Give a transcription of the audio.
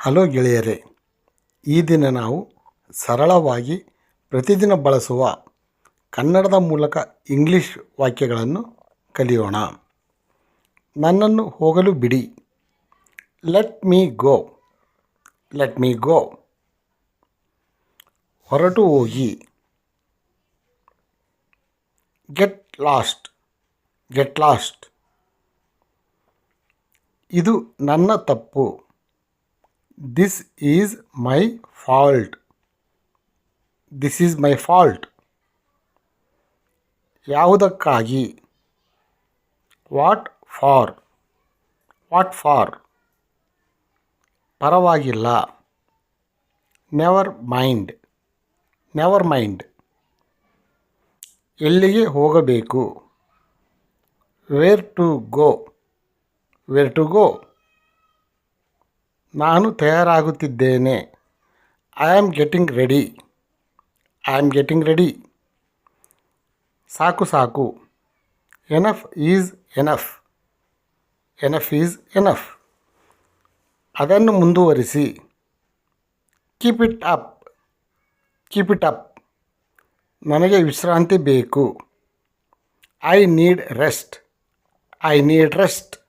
Hello ಗೆಳೆಯರೇ, ಈ ದಿನ ನಾವು ಸರಳವಾಗಿ ಪ್ರತಿದಿನ ಬಳಸುವ ಕನ್ನಡದ ಮೂಲಕ ಇಂಗ್ಲಿಷ್ ವಾಕ್ಯಗಳನ್ನು ಕಲಿಯೋಣ. ನನ್ನನ್ನು ಹೋಗಲು ಬಿಡಿ. Let me go. Let me go. ಹೊರಟು ಹೋಗಿ. Get lost. Get lost. ಇದು ನನ್ನ ತಪ್ಪು. This is my fault. This is my fault. ಯಾವುದಕ್ಕಾಗಿ. What for. What for. ಪರವಾಗಿಲ್ಲ. Never mind. Never mind. ಎಲ್ಲಿಗೆ ಹೋಗಬೇಕು. Where to go. Where to go. ನಾನು ತಯಾರಾಗುತ್ತಿದ್ದೇನೆ. I am getting ready. I am getting ready. ಸಾಕು ಸಾಕು. Enough is enough. Enough is enough. ಅದನ್ನು ಮುಂದುವರಿಸಿ. Keep it up. Keep it up. ನನಗೆ ವಿಶ್ರಾಂತಿ ಬೇಕು. I need rest. I need rest.